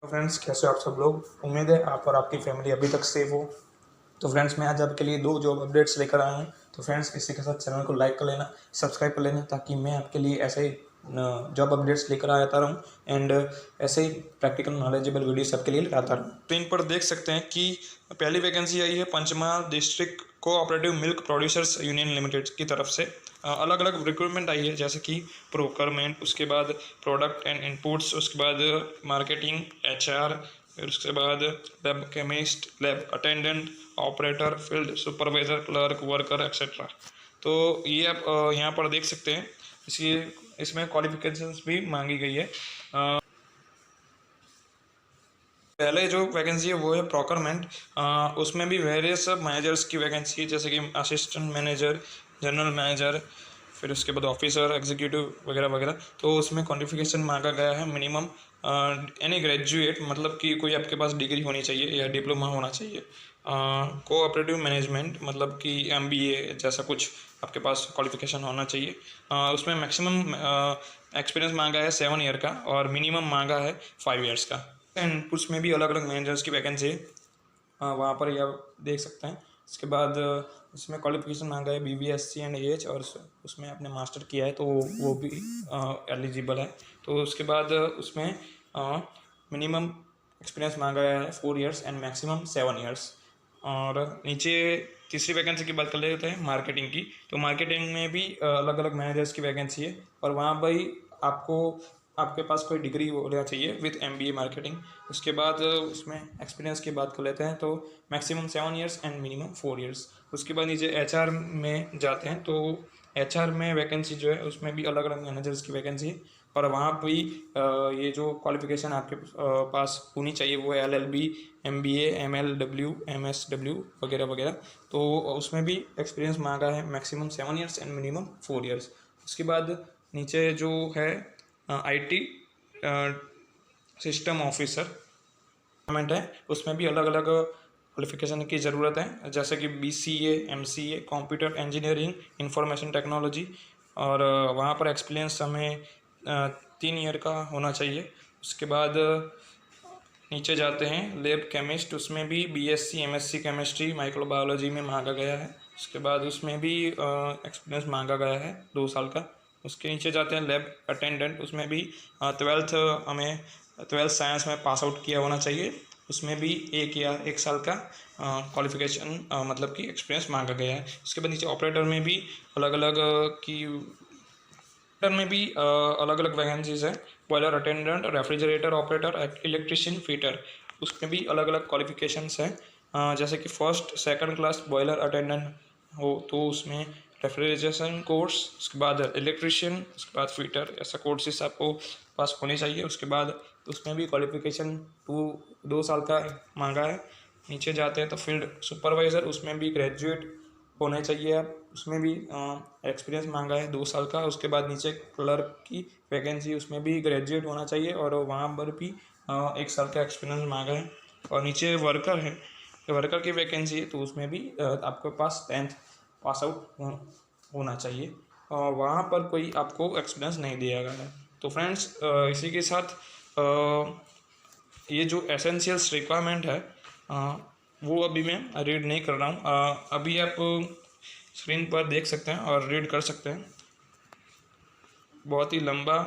Friends, कैसे हो आप सब लोग। उम्मीद है आप और आपकी फैमिली अभी तक सेफ हो। तो फ्रेंड्स, मैं आज आपके लिए 2 जॉब अपडेट्स लेकर आया हूँ। तो फ्रेंड्स, इसी के साथ चैनल को लाइक कर लेना, सब्सक्राइब कर लेना, ताकि मैं आपके लिए ऐसे ही जॉब अपडेट्स लेकर आता रहूँ एंड ऐसे ही प्रैक्टिकल नॉलेजेबल वीडियोस आपके लिए लाता रहूँ। तो इन पर देख सकते हैं कि पहली वैकेंसी आई है Panchmahal district cooperative milk producers union limited की तरफ से। अलग अलग रिक्रूटमेंट आई है, जैसे कि प्रोक्योरमेंट, उसके बाद प्रोडक्ट एंड इनपुट्स, उसके बाद मार्केटिंग, एचआर, फिर उसके बाद lab chemist, lab attendant, operator, field supervisor, clerk, worker etcetera. तो ये आप यहाँ पर देख सकते हैं। इसमें क्वालिफिकेशंस भी मांगी गई है। पहले जो वैकेंसी है वो है प्रोक्योरमेंट। उसमें भी वेरियस मैनेजर्स की वैकेंसी है, जैसे कि असिस्टेंट मैनेजर, जनरल मैनेजर, फिर उसके बाद ऑफिसर, एग्जीक्यूटिव वगैरह वगैरह। तो उसमें क्वालिफिकेशन मांगा गया है मिनिमम एनी ग्रेजुएट, मतलब कि कोई आपके पास डिग्री होनी चाहिए या डिप्लोमा होना चाहिए। कोऑपरेटिव मैनेजमेंट मतलब कि MBA जैसा कुछ आपके पास क्वालिफिकेशन होना चाहिए। उसमें मैक्सिमम एक्सपीरियंस मांगा है 7 ईयर का और मिनिमम मांगा है 5 ईयर्स का। एंड उसमें भी अलग अलग मैनेजर्स की वैकेंसी है, वहाँ पर ये आप देख सकते हैं। इसके बाद इसमें क्वालिफिकेशन मांगा है BBSc एंड AH, और उसमें आपने मास्टर किया है तो वो भी एलिजिबल है। तो उसके बाद उसमें मिनिमम एक्सपीरियंस मांगा है 4 ईयर्स एंड मैक्सिमम 7 ईयर्स। और नीचे तीसरी वैकेंसी की बात कर लेते हैं मार्केटिंग की। तो मार्केटिंग में भी अलग अलग मैनेजर्स की वैकेंसी है, और वहाँ पर आपको आपके पास कोई डिग्री होना चाहिए विथ MBA मार्केटिंग। उसके बाद उसमें एक्सपीरियंस की बात कर लेते हैं, तो maximum 7 years and minimum 4 years. उसके बाद नीचे HR में जाते हैं, तो HR में वैकेंसी जो है उसमें भी अलग अलग मैनेजर्स की वैकेंसी है, और वहाँ भी ये जो क्वालिफिकेशन आपके पास होनी चाहिए वो है LLB, MBA, MLW, MSW वगैरह वगैरह। तो उसमें भी एक्सपीरियंस मांगा है maximum 7 years and minimum 4 years. उसके बाद नीचे जो है IT सिस्टम ऑफिसर है, उसमें भी अलग अलग क्वालिफिकेशन की ज़रूरत है, जैसे कि BCA, MCA, computer engineering, information technology, और वहाँ पर एक्सपीरियंस हमें 3 ईयर का होना चाहिए। उसके बाद नीचे जाते हैं लैब केमिस्ट, उसमें भी BSc MSc केमिस्ट्री माइक्रोबायोलॉजी में मांगा गया है। उसके बाद उसमें भी एक्सपीरियंस मांगा गया है 2 साल का। उसके नीचे जाते हैं लैब अटेंडेंट, उसमें भी 12th साइंस में पास आउट किया होना चाहिए। उसमें भी 1 साल का क्वालिफिकेशन मतलब कि एक्सपीरियंस मांगा गया है। उसके बाद नीचे ऑपरेटर में भी अलग अलग अलग अलग वैकेंसीज है। Boiler attendant, refrigerator operator, electrician, fitter, उसमें भी अलग अलग क्वालिफिकेशंस हैं। जैसे कि first second class boiler attendant हो तो उसमें रेफ्रिजरेशन कोर्स, उसके बाद इलेक्ट्रिशियन, उसके बाद फिटर, ऐसा कोर्सेस आपको पास होने चाहिए। उसके बाद उसमें भी क्वालिफिकेशन 2 साल का मांगा है। नीचे जाते हैं तो फील्ड सुपरवाइज़र, उसमें भी ग्रेजुएट होने चाहिए आप, उसमें भी एक्सपीरियंस मांगा है 2 साल का। उसके बाद नीचे क्लर्क की वैकेंसी, उसमें भी ग्रेजुएट होना चाहिए और वहाँ पर भी 1 साल का एक्सपीरियंस मांगा है। और नीचे वर्कर है, वर्कर की वैकेंसी है, तो उसमें भी आपके पास 10th पास आउट होना चाहिए, और वहाँ पर कोई आपको एक्सपीरियंस नहीं दिया गया है। तो फ्रेंड्स, इसी के साथ ये जो एसेंशियल्स रिक्वायरमेंट है वो अभी मैं रीड नहीं कर रहा हूँ। अभी आप स्क्रीन पर देख सकते हैं और रीड कर सकते हैं। बहुत ही लंबा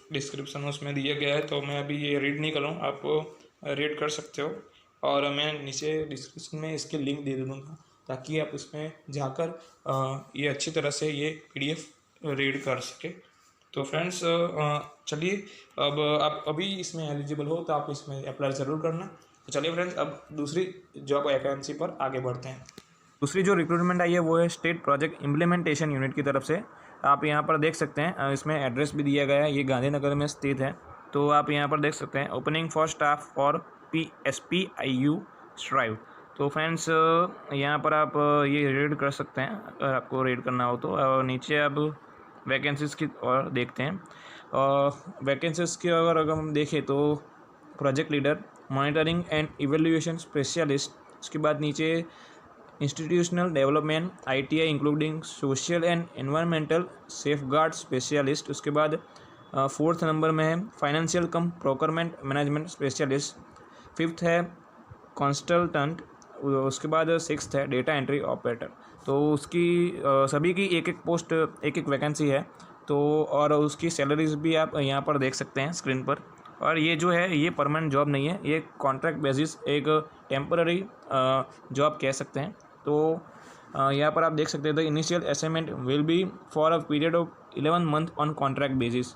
डिस्क्रिप्शन उसमें दिया गया है, तो मैं अभी ये रीड नहीं कर रहा हूँ, आप रीड कर सकते हो। और मैं नीचे डिस्क्रिप्शन में इसके लिंक दे दूँगा, ताकि आप उसमें जाकर ये अच्छी तरह से ये PDF रीड कर सके। तो फ्रेंड्स, चलिए, अब आप अभी इसमें एलिजिबल हो तो आप इसमें अप्लाई ज़रूर करना। तो चलिए फ्रेंड्स, अब दूसरी जॉब वैकेंसी पर आगे बढ़ते हैं। दूसरी जो रिक्रूटमेंट आई है वो है स्टेट प्रोजेक्ट इम्प्लीमेंटेशन यूनिट की तरफ से। आप यहाँ पर देख सकते हैं, इसमें एड्रेस भी दिया गया है, ये गांधीनगर में स्थित है। तो आप यहाँ पर देख सकते हैं opening for staff for PSPIU strive. तो फ्रेंड्स, यहाँ पर आप ये रीड कर सकते हैं अगर आपको रीड करना हो तो। और नीचे अब वैकेंसीज़ की और देखते हैं। वैकेंसीज़ की अगर हम देखें तो project leader, monitoring and evaluation specialist, उसके बाद नीचे institutional development ITI including social and environmental safeguard specialist, उसके बाद फोर्थ नंबर में है फाइनेंशियल कम प्रोक्योरमेंट मैनेजमेंट स्पेशलिस्ट, फिफ्थ है कॉन्सल्टेंट, उसके बाद सिक्स्थ है डेटा एंट्री ऑपरेटर। तो उसकी सभी की एक एक पोस्ट, एक एक वैकेंसी है। तो और उसकी सैलरीज भी आप यहाँ पर देख सकते हैं स्क्रीन पर। और ये जो है ये परमानेंट जॉब नहीं है, ये कॉन्ट्रैक्ट बेसिस एक टेम्पररी जॉब कह सकते हैं। तो यहाँ पर आप देख सकते हैं the initial assignment will be for a period of 11 month on contract basis.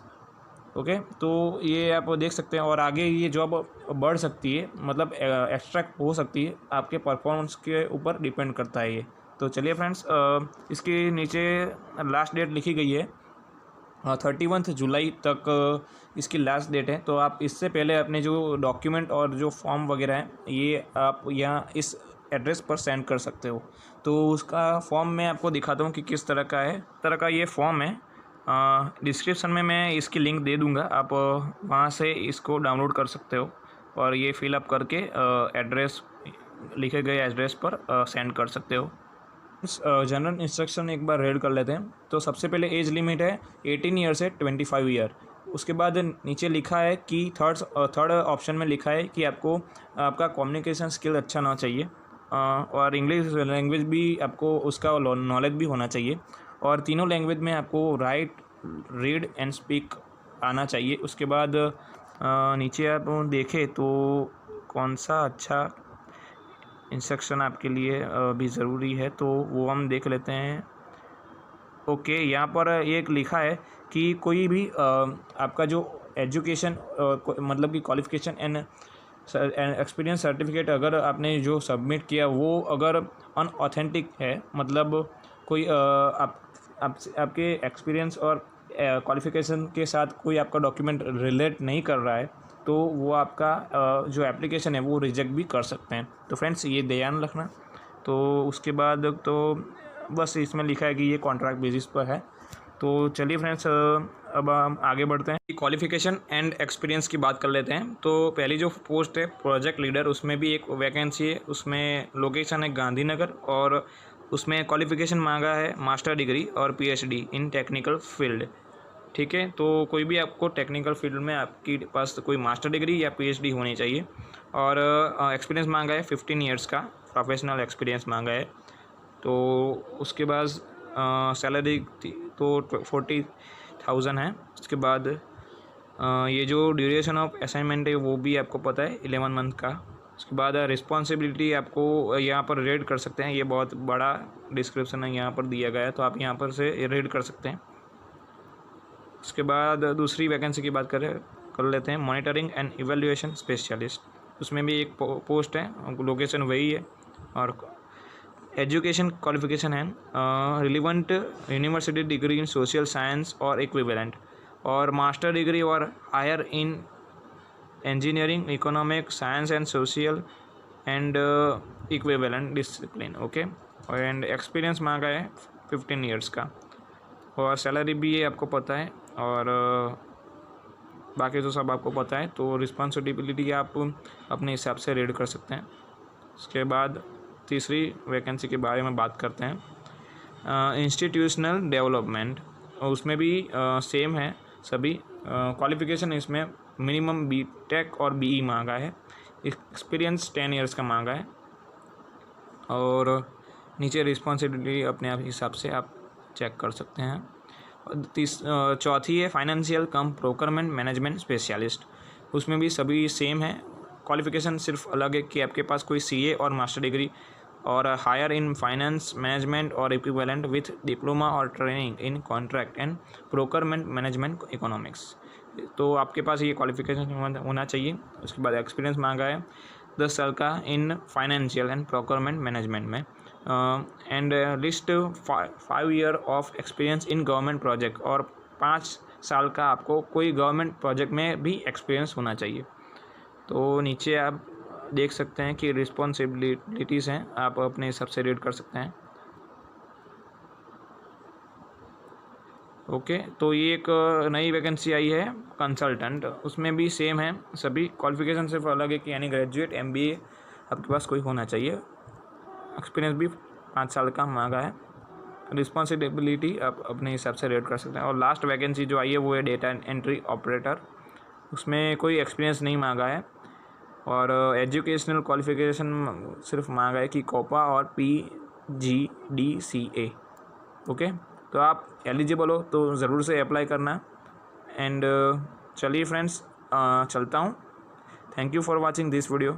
Okay, तो ये आप देख सकते हैं और आगे ये जॉब बढ़ सकती है, मतलब एक्स्ट्रैक्ट हो सकती है, आपके परफॉर्मेंस के ऊपर डिपेंड करता है ये। तो चलिए फ्रेंड्स, इसके नीचे लास्ट डेट लिखी गई है 31 जुलाई तक इसकी लास्ट डेट है। तो आप इससे पहले अपने जो डॉक्यूमेंट और जो फॉर्म वगैरह हैं ये आप यहाँ इस एड्रेस पर सेंड कर सकते हो। तो उसका फॉर्म मैं आपको दिखाता हूँ कि किस तरह का है। तरह का ये फॉर्म है, डिस्क्रिप्शन में मैं इसकी लिंक दे दूँगा, आप वहाँ से इसको डाउनलोड कर सकते हो और ये फिलअप करके एड्रेस, लिखे गए एड्रेस पर सेंड कर सकते हो। जनरल इंस्ट्रक्शन एक बार रीड कर लेते हैं। तो सबसे पहले एज लिमिट है 18 ईयर से 25 ईयर। उसके बाद नीचे लिखा है कि थर्ड ऑप्शन में लिखा है कि आपको आपका कम्युनिकेशन स्किल अच्छा होना चाहिए और इंग्लिश लैंग्वेज भी आपको उसका नॉलेज भी होना चाहिए और तीनों लैंग्वेज में आपको राइट, रीड एंड स्पीक आना चाहिए। उसके बाद नीचे आप देखें तो कौन सा अच्छा इंस्ट्रक्शन आपके लिए भी ज़रूरी है, तो वो हम देख लेते हैं। ओके, यहाँ पर एक लिखा है कि कोई भी आपका जो एजुकेशन मतलब कि क्वालिफ़िकेशन एंड एक्सपीरियंस सर्टिफिकेट अगर आपने जो सबमिट किया वो अगर अनऑथेंटिक है, मतलब कोई आपके एक्सपीरियंस और क्वालिफ़िकेशन के साथ कोई आपका डॉक्यूमेंट रिलेट नहीं कर रहा है, तो वो आपका जो एप्लीकेशन है वो रिजेक्ट भी कर सकते हैं। तो फ्रेंड्स ये ध्यान रखना। तो उसके बाद तो बस इसमें लिखा है कि ये कॉन्ट्रैक्ट बेसिस पर है। तो चलिए फ्रेंड्स, अब हम आगे बढ़ते हैं, क्वालिफ़िकेशन एंड एक्सपीरियंस की बात कर लेते हैं। तो पहली जो पोस्ट है प्रोजेक्ट लीडर, उसमें भी एक वैकेंसी है, उसमें लोकेशन है गांधीनगर और उसमें क्वालिफ़िकेशन मांगा है मास्टर डिग्री और PhD इन टेक्निकल फील्ड। ठीक है, तो कोई भी आपको टेक्निकल फील्ड में आपके पास कोई मास्टर डिग्री या PhD होनी चाहिए और एक्सपीरियंस मांगा है 15 ईयर्स का प्रोफेशनल एक्सपीरियंस मांगा है। तो उसके बाद सैलरी तो 40,000 है। उसके बाद ये जो ड्यूरेशन ऑफ असाइनमेंट है वो भी आपको पता है 11 मंथ का। उसके बाद रिस्पॉन्सिबिलिटी आपको यहाँ पर रीड कर सकते हैं, ये बहुत बड़ा डिस्क्रिप्शन है यहाँ पर दिया गया है, तो आप यहाँ पर से रीड कर सकते हैं। उसके बाद दूसरी वैकेंसी की बात कर लेते हैं, मॉनिटरिंग एंड इवैल्यूएशन स्पेशलिस्ट। उसमें भी एक पोस्ट है, लोकेशन वही है और एजुकेशन क्वालिफिकेशन है relevant university degree in social science और इक्विवेलेंट और मास्टर डिग्री और higher in engineering, economic, science and social and equivalent discipline. Okay, and experience मांगा है 15 ईयर्स का और सैलरी भी ये आपको पता है और बाकी तो सब आपको पता है। तो रिस्पॉन्सिबिलिटी आप अपने हिसाब से रीड कर सकते हैं। उसके बाद तीसरी वैकेंसी के बारे में बात करते हैं, इंस्टीट्यूशनल डेवलपमेंट। उसमें भी सेम है सभी क्वालिफ़िकेशन, इसमें मिनिमम BTech और BE मांगा है, एक्सपीरियंस 10 ईयर्स का मांगा है और नीचे रिस्पॉन्सिबिलिटी अपने आप हिसाब से आप चेक कर सकते हैं। चौथी है फाइनेंशियल कम प्रोक्योरमेंट मैनेजमेंट स्पेशलिस्ट। उसमें भी सभी सेम है, क्वालिफ़िकेशन सिर्फ अलग है कि आपके पास कोई CA और मास्टर डिग्री और हायर इन फाइनेंस मैनेजमेंट और इक्विवेलेंट विथ डिप्लोमा और training in contract and procurement management economics. तो आपके पास ये क्वालिफ़िकेशन होना चाहिए। उसके बाद एक्सपीरियंस मांगा है 10 साल का in financial and procurement management में and least 5 year of experience in government project और 5 साल का आपको कोई गवर्नमेंट प्रोजेक्ट में भी एक्सपीरियंस होना चाहिए। तो नीचे आप देख सकते हैं कि रिस्पॉन्सिबिलिटीज़ हैं, आप अपने हिसाब से रीड कर सकते हैं। ओके, तो ये एक नई वैकेंसी आई है कंसल्टेंट, उसमें भी सेम है सभी, क्वालिफ़िकेशन सिर्फ अलग है कि यानी ग्रेजुएट MBA आपके पास कोई होना चाहिए, एक्सपीरियंस भी 5 साल का मांगा है रिस्पॉन्सिबिलिटी आप अपने हिसाब से रेट कर सकते हैं। और लास्ट वैकेंसी जो आई है वो है डेटा एंट्री ऑपरेटर, उसमें कोई एक्सपीरियंस नहीं मांगा है और एजुकेशनल क्वालिफिकेशन सिर्फ मांगा है कि कोपा और PGDCA। ओके, तो आप एलिजिबल हो तो ज़रूर से अप्लाई करना। एंड चलिए फ्रेंड्स, चलता हूँ। Thank you for watching this video.